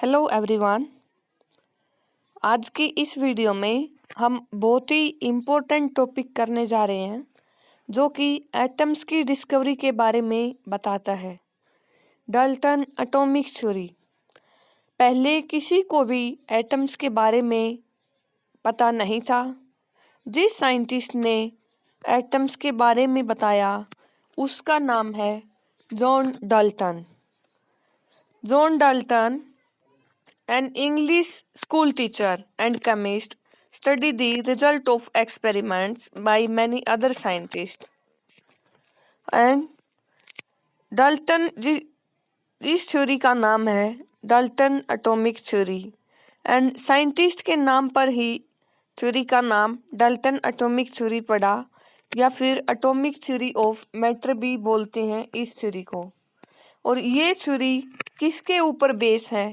Hello everyone. आज की इस वीडियो में हम बहुत ही इम्पोर्टेंट टॉपिक करने जा रहे हैं जो कि एटम्स की डिस्कवरी के बारे में बताता है। Dalton atomic theory. पहले किसी को भी एटम्स के बारे में पता नहीं था। जिस साइंटिस्ट ने एटम्स के बारे में बताया उसका नाम है John Dalton. John Dalton, an English school teacher and chemist, studied the result of experiments by many other scientists. And Dalton इस थ्योरी का नाम है Dalton atomic theory and scientist के नाम पर ही थ्योरी का नाम डाल्टन एटॉमिक थ्योरी पड़ा या फिर एटॉमिक थ्योरी ऑफ मैटर भी बोलते हैं इस थ्योरी को। और ये थ्योरी किसके ऊपर बेस है?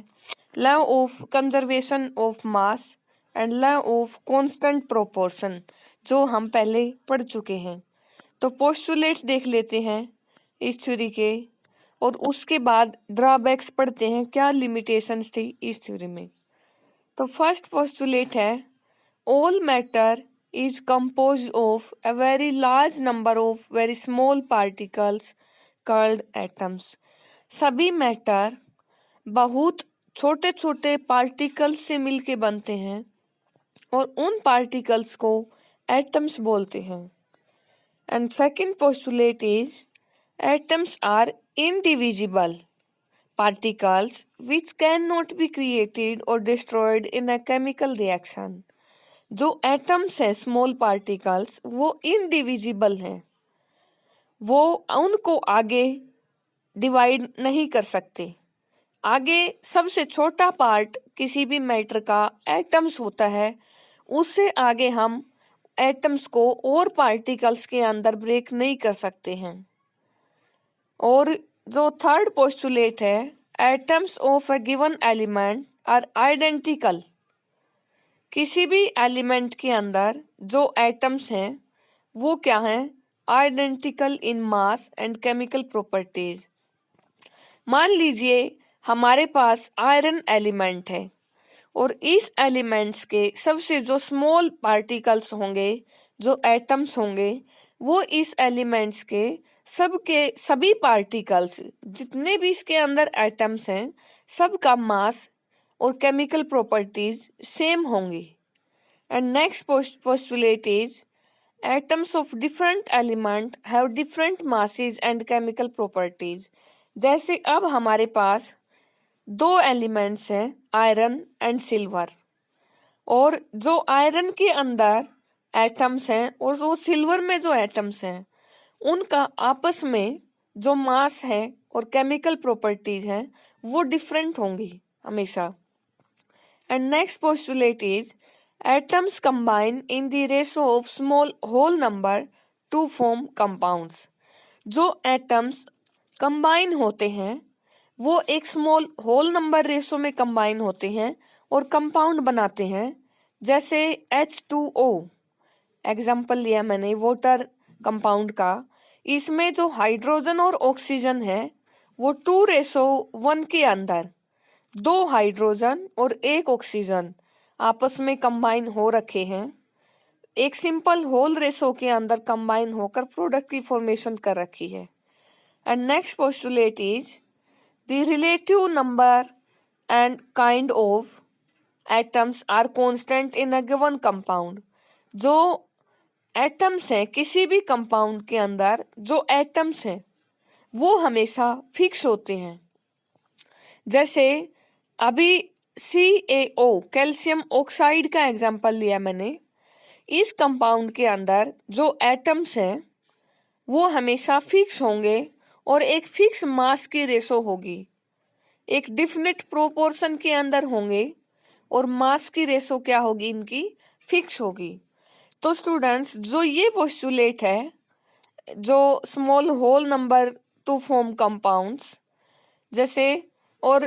Law of conservation of mass and law of constant proportion, जो हम पहले पढ़ चुके हैं। तो पोस्टुलेट देख लेते हैं इस थ्योरी के और उसके बाद ड्रॉबैक्स पढ़ते हैं, क्या लिमिटेशंस थी इस थ्योरी में। तो फर्स्ट पोस्टुलेट है all matter is composed of a very large number of very small particles called atoms. सभी मैटर बहुत छोटे छोटे पार्टिकल्स से मिलके बनते हैं और उन पार्टिकल्स को एटम्स बोलते हैं। And second postulate is atoms are indivisible particles which can not be created और destroyed in a chemical reaction. जो एटम्स है स्मॉल पार्टिकल्स वो इनडिविजिबल हैं, वो उनको आगे डिवाइड नहीं कर सकते। आगे सबसे छोटा पार्ट किसी भी मैटर का एटम्स होता है, उससे आगे हम एटम्स को और पार्टिकल्स के अंदर ब्रेक नहीं कर सकते हैं। और जो थर्ड पोस्टुलेट है atoms of a given element are identical. किसी भी एलिमेंट के अंदर जो एटम्स हैं वो क्या हैं? Identical in mass and chemical properties. मान लीजिए हमारे पास आयरन एलिमेंट है और इस एलिमेंट्स के सबसे जो स्मॉल पार्टिकल्स होंगे, जो एटम्स होंगे, वो इस एलिमेंट्स के सभी पार्टिकल्स जितने भी इसके अंदर एटम्स हैं सबका मास और केमिकल प्रॉपर्टीज सेम होंगी। And next postulate is atoms of different element have different masses and chemical properties. जैसे अब हमारे पास दो एलिमेंट्स हैं आयरन एंड सिल्वर, और जो आयरन के अंदर एटम्स हैं और जो सिल्वर में जो एटम्स हैं उनका आपस में जो मास है और केमिकल प्रॉपर्टीज हैं वो डिफरेंट होंगी हमेशा। And next postulate is atoms combine in the ratio of small whole number to form compounds. जो एटम्स कंबाइन होते हैं वो एक स्मॉल होल नंबर रेशो में कंबाइन होते हैं और कंपाउंड बनाते हैं। जैसे H2O एग्जाम्पल लिया मैंने वाटर कंपाउंड का। इसमें जो हाइड्रोजन और ऑक्सीजन है वो 2:1 के अंदर दो हाइड्रोजन और एक ऑक्सीजन आपस में कंबाइन हो रखे हैं, एक सिंपल होल रेशो के अंदर कंबाइन होकर प्रोडक्ट की फॉर्मेशन कर रखी है। And next postulate is the relative number and kind of atoms are constant in a given compound। जो एटम्स हैं किसी भी कंपाउंड के अंदर, जो एटम्स हैं वो हमेशा फिक्स होते हैं। जैसे अभी CaO कैल्शियम ऑक्साइड का एग्जांपल लिया मैंने। इस कंपाउंड के अंदर जो एटम्स हैं वो हमेशा फिक्स होंगे और एक फिक्स मास की रेशो होगी, एक डिफिनिट प्रोपोर्शन के अंदर होंगे और मास की रेशो क्या होगी इनकी? फिक्स होगी। तो स्टूडेंट्स जो ये पोस्टुलेट है जो small whole number to form compounds जैसे और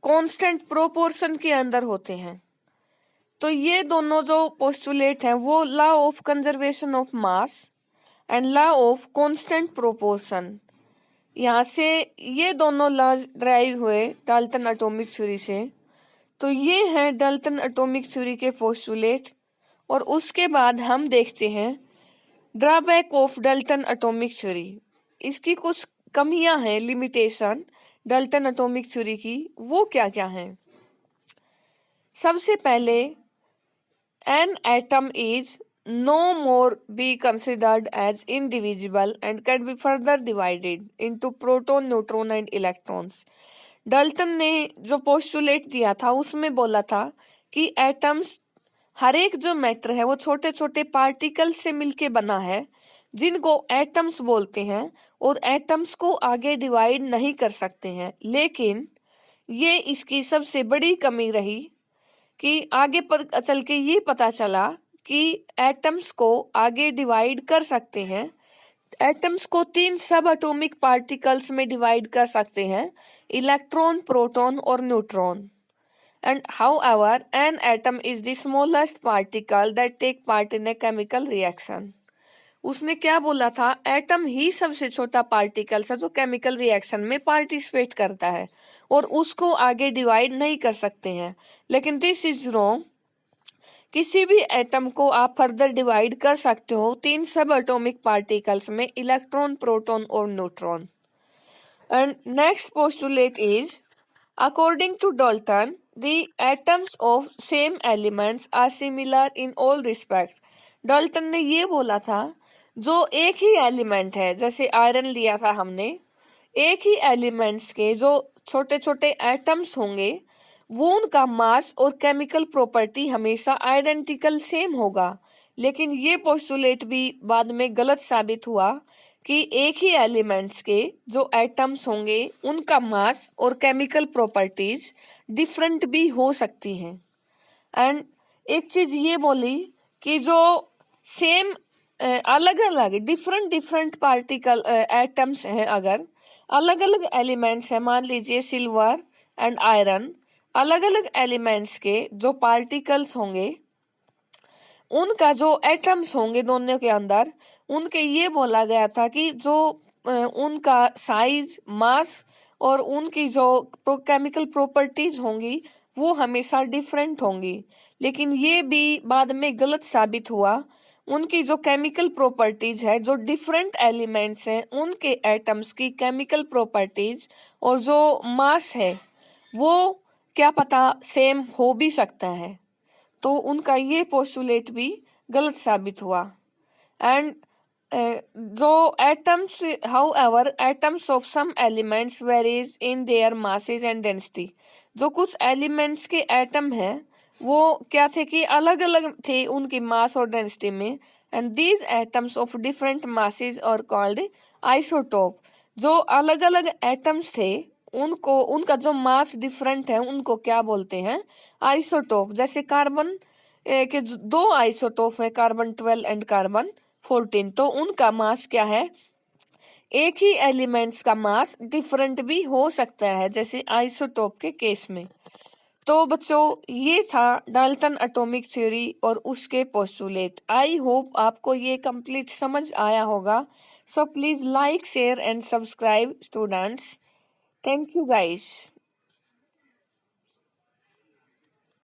कांस्टेंट प्रोपोर्शन के अंदर होते हैं, तो ये दोनों जो पोस्टुलेट हैं वो law of conservation of mass and law of constant proportion, यहाँ से ये दोनों लॉज ड्राइव हुए डाल्टन एटॉमिक थ्योरी से। तो ये है डाल्टन एटॉमिक थ्योरी के पोस्टुलेट। और उसके बाद हम देखते हैं drawback of Dalton atomic theory. इसकी कुछ कमियां हैं, लिमिटेशन डाल्टन एटॉमिक थ्योरी की, वो क्या क्या हैं। सबसे पहले, N atom is no more be considered as indivisible and can be further divided into proton, neutron and electrons। Dalton ने जो पोस्टुलेट दिया था उसमें बोला था कि एटम्स, हर एक जो मैटर है वो छोटे छोटे पार्टिकल से मिलके बना है, जिनको एटम्स बोलते हैं, और एटम्स को आगे डिवाइड नहीं कर सकते हैं। लेकिन ये इसकी सबसे बड़ी कमी रही कि आगे पर चल के ये पता चला कि एटम्स को आगे डिवाइड कर सकते हैं। एटम्स को 3 सब एटॉमिक पार्टिकल्स में डिवाइड कर सकते हैं, इलेक्ट्रॉन, प्रोटॉन और neutron. And however an atom is the smallest particle that take part in a chemical reaction. उसने क्या बोला था, एटम ही सबसे छोटा पार्टिकल है जो केमिकल रिएक्शन में पार्टिसिपेट करता है, और उसको आगे डिवाइड नहीं कर सकते हैं। लेकिन दिस इज रॉन्ग। किसी भी एटम को आप फर्दर डिवाइड कर सकते हो 3 सब एटॉमिक पार्टिकल्स में, इलेक्ट्रॉन, प्रोटॉन और neutron. And next postulate is, according to Dalton the atoms of same elements are similar in all respect. Dalton ने ये बोला था जो एक ही एलिमेंट है, जैसे आयरन लिया था हमने, एक ही एलिमेंट्स के जो छोटे छोटे एटम्स होंगे वो उनका मास और केमिकल प्रॉपर्टी हमेशा आइडेंटिकल सेम होगा। लेकिन ये पोस्टुलेट भी बाद में गलत साबित हुआ कि एक ही एलिमेंट्स के जो एटम्स होंगे उनका मास और केमिकल प्रॉपर्टीज डिफरेंट भी हो सकती हैं। एंड एक चीज ये बोली कि जो सेम अलग अलग डिफरेंट पार्टिकल एटम्स हैं, अगर अलग अलग एलिमेंट्स हैं, मान लीजिए सिल्वर एंड आयरन, अलग अलग एलिमेंट्स के जो पार्टिकल्स होंगे उनका जो एटम्स होंगे दोनों के अंदर, उनके ये बोला गया था कि जो उनका साइज, मास और उनकी जो केमिकल प्रॉपर्टीज होंगी वो हमेशा डिफरेंट होंगी। लेकिन ये भी बाद में गलत साबित हुआ। उनकी जो केमिकल प्रॉपर्टीज है, जो डिफरेंट एलिमेंट्स हैं उनके एटम्स की केमिकल प्रॉपर्टीज और जो मास है वो क्या पता सेम हो भी सकता है। तो उनका ये पोस्टुलेट भी गलत साबित हुआ। एंड जो atoms, however atoms of some elements varies in their masses and density. जो कुछ एलिमेंट्स के एटम हैं वो क्या थे कि अलग अलग थे उनकी मास और डेंसिटी में। And these atoms of different masses are called isotope. जो अलग अलग एटम्स थे उनको, उनका जो मास डिफरेंट है उनको क्या बोलते हैं, आइसोटोप। जैसे कार्बन के 2 आइसोटोप है, कार्बन 12 एंड कार्बन 14, तो उनका मास क्या है, एक ही एलिमेंट्स का मास डिफरेंट भी हो सकता है, जैसे आइसोटोप के केस में। तो बच्चों ये था डाल्टन एटॉमिक थ्योरी और उसके पोस्टुलेट। आई होप आपको ये कंप्लीट समझ आया होगा। So please like, share and subscribe students. Thank you guys.